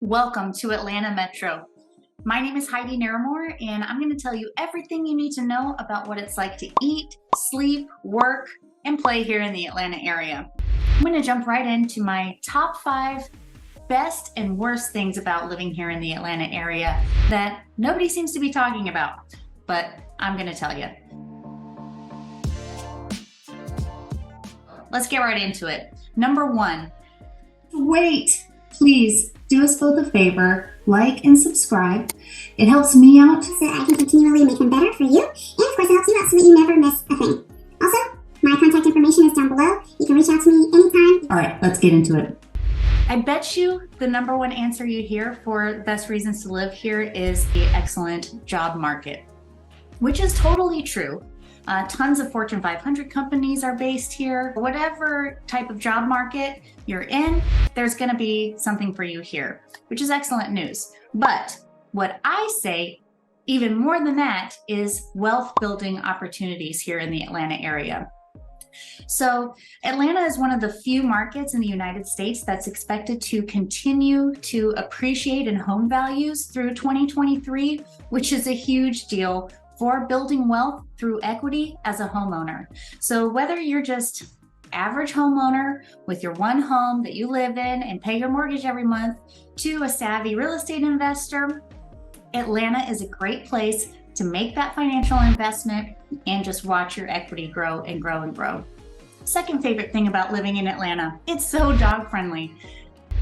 Welcome to Atlanta Metro. My name is Heidi Narramore, and I'm going to tell you everything you need to know about what it's like to eat, sleep, work, and play here in the Atlanta area. I'm going to jump right into my top 5 best and worst things about living here in the Atlanta area that nobody seems to be talking about, but I'm going to tell you. Let's get right into it. Number 1, wait, please. Do us both a favor, like and subscribe. It helps me out so I can continually make them better for you. And of course, it helps you out so that you never miss a thing. Also, my contact information is down below. You can reach out to me anytime. All right, let's get into it. I bet you the number 1 answer you hear for best reasons to live here is the excellent job market, which is totally true. Tons of Fortune 500 companies are based here. Whatever type of job market you're in, there's going to be something for you here, which is excellent news. But what I say, even more than that, is wealth building opportunities here in the Atlanta area. So Atlanta is one of the few markets in the United States that's expected to continue to appreciate in home values through 2023, which is a huge deal for building wealth through equity as a homeowner. So whether you're just average homeowner with your one home that you live in and pay your mortgage every month to a savvy real estate investor, Atlanta is a great place to make that financial investment and just watch your equity grow and grow and grow. Second favorite thing about living in Atlanta, it's so dog friendly.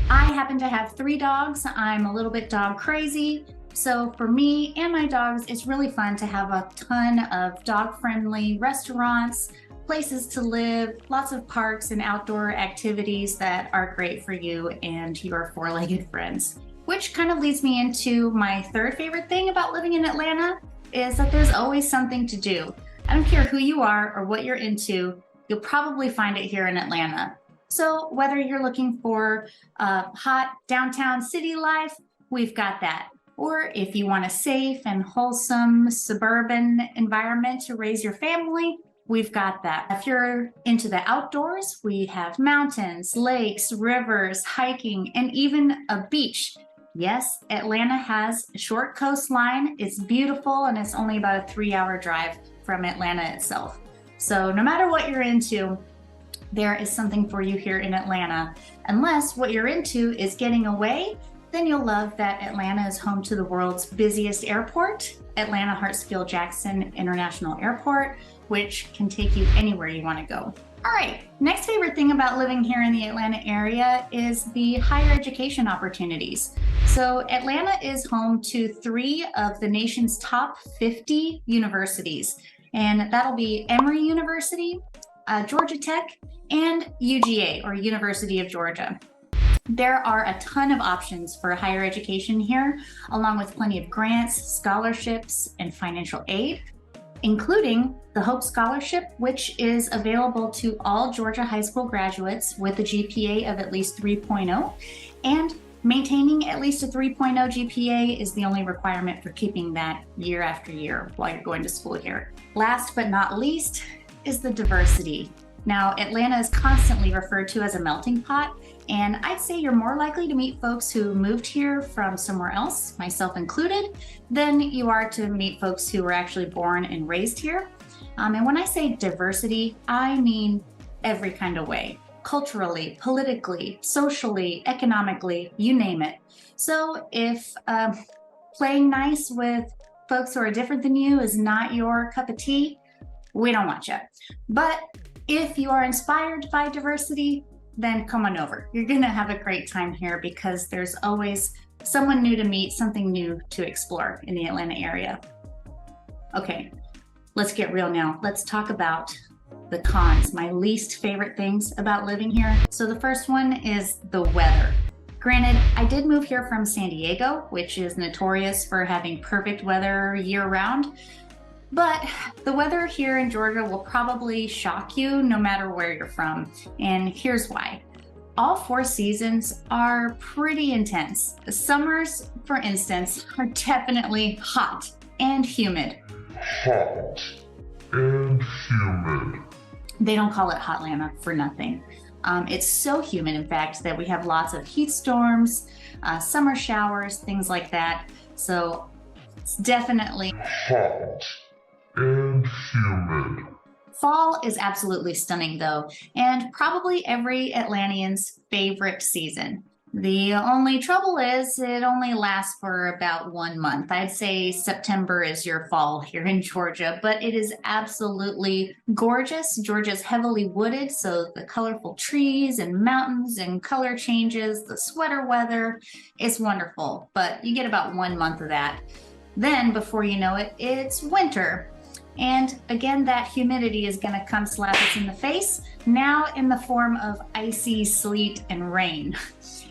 I happen to have 3 dogs. I'm a little bit dog crazy. So for me and my dogs, it's really fun to have a ton of dog-friendly restaurants, places to live, lots of parks and outdoor activities that are great for you and your 4-legged friends. Which kind of leads me into my third favorite thing about living in Atlanta is that there's always something to do. I don't care who you are or what you're into, you'll probably find it here in Atlanta. So whether you're looking for hot downtown city life, we've got that. Or if you want a safe and wholesome suburban environment to raise your family, we've got that. If you're into the outdoors, we have mountains, lakes, rivers, hiking, and even a beach. Yes, Atlanta has a short coastline. It's beautiful, and it's only about a 3-hour drive from Atlanta itself. So no matter what you're into, there is something for you here in Atlanta. Unless what you're into is getting away, then you'll love that Atlanta is home to the world's busiest airport, Atlanta Hartsfield-Jackson International Airport, which can take you anywhere you want to go. All right, next favorite thing about living here in the Atlanta area is the higher education opportunities. So Atlanta is home to 3 of the nation's top 50 universities, and that'll be Emory University, Georgia Tech, and UGA, or University of Georgia. There are a ton of options for higher education here, along with plenty of grants, scholarships, and financial aid, including the Hope Scholarship, which is available to all Georgia high school graduates with a GPA of at least 3.0, and maintaining at least a 3.0 GPA is the only requirement for keeping that year after year while you're going to school here. Last but not least is the diversity. Now, Atlanta is constantly referred to as a melting pot, and I'd say you're more likely to meet folks who moved here from somewhere else, myself included, than you are to meet folks who were actually born and raised here. And when I say diversity, I mean every kind of way. Culturally, politically, socially, economically, you name it. So if playing nice with folks who are different than you is not your cup of tea, we don't want you. But if you are inspired by diversity, then come on over. You're gonna have a great time here because there's always someone new to meet, something new to explore in the Atlanta area. Okay, let's get real now. Let's talk about the cons, my least favorite things about living here. So the first one is the weather. Granted, I did move here from San Diego, which is notorious for having perfect weather year round. But the weather here in Georgia will probably shock you no matter where you're from, and here's why. All 4 seasons are pretty intense. The summers, for instance, are definitely hot and humid. Hot and humid. They don't call it Hotlanta for nothing. It's so humid, in fact, that we have lots of heat storms, summer showers, things like that. So it's definitely hot and humid. Fall is absolutely stunning though, and probably every Atlantean's favorite season. The only trouble is it only lasts for about 1 month. I'd say September is your fall here in Georgia, but it is absolutely gorgeous. Georgia's heavily wooded, so the colorful trees and mountains and color changes, the sweater weather, it's wonderful, but you get about 1 month of that. Then before you know it, it's winter. And again, that humidity is going to come slap us in the face, now in the form of icy sleet and rain.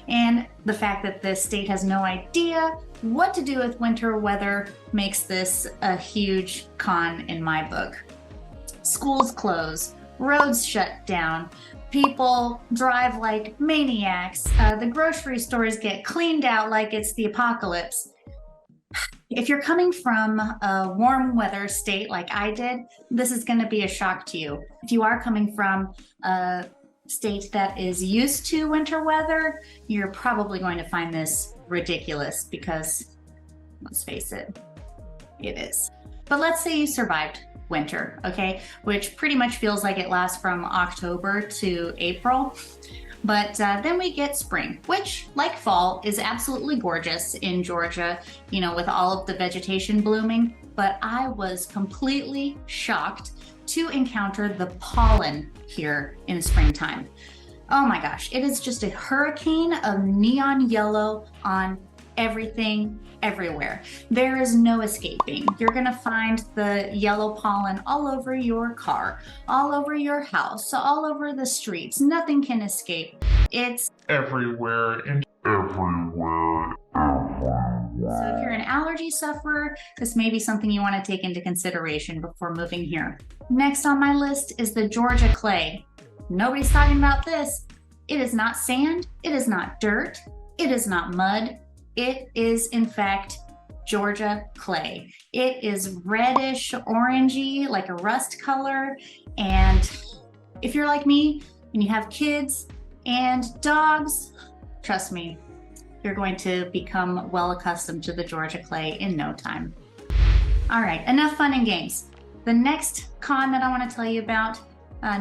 And the fact that this state has no idea what to do with winter weather makes this a huge con in my book. Schools close, roads shut down, people drive like maniacs, the grocery stores get cleaned out like it's the apocalypse. If you're coming from a warm weather state like I did, this is going to be a shock to you. If you are coming from a state that is used to winter weather, you're probably going to find this ridiculous because, let's face it, it is. But let's say you survived winter, okay? Which pretty much feels like it lasts from October to April. But then we get spring, which, like fall, is absolutely gorgeous in Georgia, you know, with all of the vegetation blooming. But I was completely shocked to encounter the pollen here in springtime. Oh my gosh, it is just a hurricane of neon yellow on everything, everywhere. There is no escaping. You're gonna find the yellow pollen all over your car, all over your house, all over the streets. Nothing can escape. It's everywhere and everywhere. So if you're an allergy sufferer, this may be something you want to take into consideration before moving here. Next on my list is the Georgia clay. Nobody's talking about this. It is not sand, it is not dirt, it is not mud. It is, in fact, Georgia clay. It is reddish, orangey, like a rust color. And if you're like me and you have kids and dogs, trust me, you're going to become well accustomed to the Georgia clay in no time. All right, enough fun and games. The next con that I want to tell you about,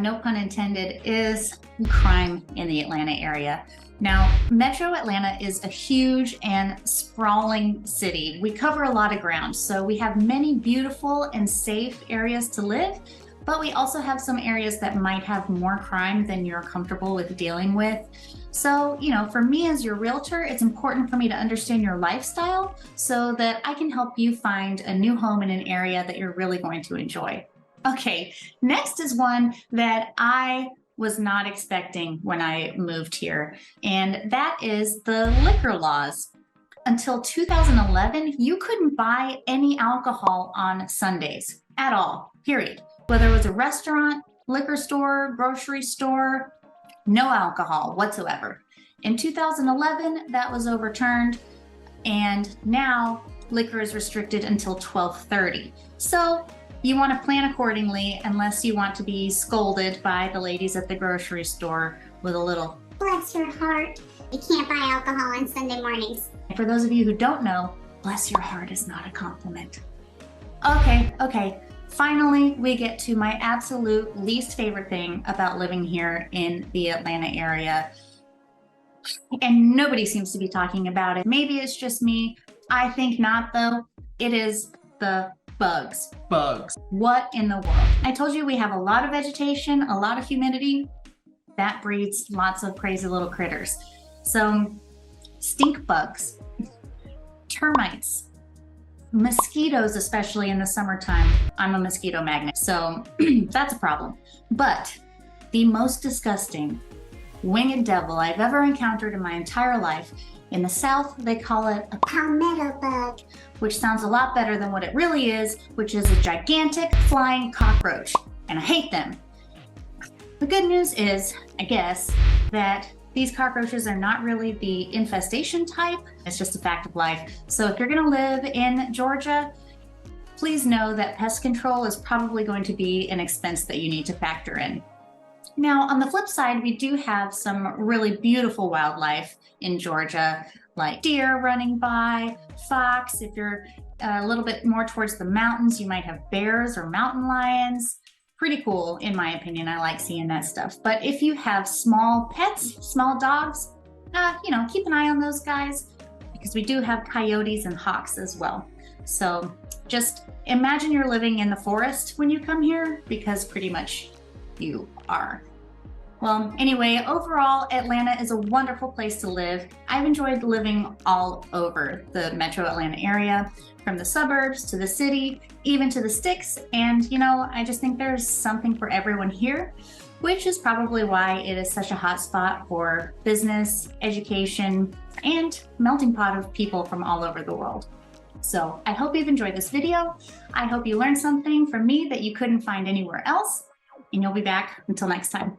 no pun intended, is crime in the Atlanta area. Now, Metro Atlanta is a huge and sprawling city. We cover a lot of ground, so we have many beautiful and safe areas to live, but we also have some areas that might have more crime than you're comfortable with dealing with. So, you know, for me as your realtor, it's important for me to understand your lifestyle so that I can help you find a new home in an area that you're really going to enjoy. Okay, next is one that I was not expecting when I moved here, and that is the liquor laws. Until 2011, you couldn't buy any alcohol on Sundays at all, period. Whether it was a restaurant, liquor store, grocery store, no alcohol whatsoever. In 2011, that was overturned, and now liquor is restricted until 12:30. So you want to plan accordingly unless you want to be scolded by the ladies at the grocery store with a little Bless your heart. You can't buy alcohol on Sunday mornings. For those of you who don't know, bless your heart is not a compliment. Okay. Finally, we get to my absolute least favorite thing about living here in the Atlanta area. And nobody seems to be talking about it. Maybe it's just me. I think not, though. It is the bugs. Bugs. What in the world? I told you we have a lot of vegetation, a lot of humidity. That breeds lots of crazy little critters. So stink bugs, termites, mosquitoes, especially in the summertime. I'm a mosquito magnet, so that's a problem. But the most disgusting winged devil I've ever encountered in my entire life, in the South, they call it a Palmetto bug. which sounds a lot better than what it really is, which is a gigantic flying cockroach, and I hate them. The good news is, I guess, that these cockroaches are not really the infestation type. It's just a fact of life. So if you're gonna live in Georgia, please know that pest control is probably going to be an expense that you need to factor in. Now, on the flip side, we do have some really beautiful wildlife in Georgia, like deer running by, fox. If you're a little bit more towards the mountains, you might have bears or mountain lions. Pretty cool, in my opinion. I like seeing that stuff. But if you have small pets, small dogs, keep an eye on those guys, because we do have coyotes and hawks as well. So just imagine you're living in the forest when you come here, because pretty much you are. Well, anyway, overall, Atlanta is a wonderful place to live. I've enjoyed living all over the metro Atlanta area, from the suburbs to the city, even to the sticks. And, I just think there's something for everyone here, which is probably why it is such a hot spot for business, education, and melting pot of people from all over the world. So I hope you've enjoyed this video. I hope you learned something from me that you couldn't find anywhere else, and you'll be back until next time.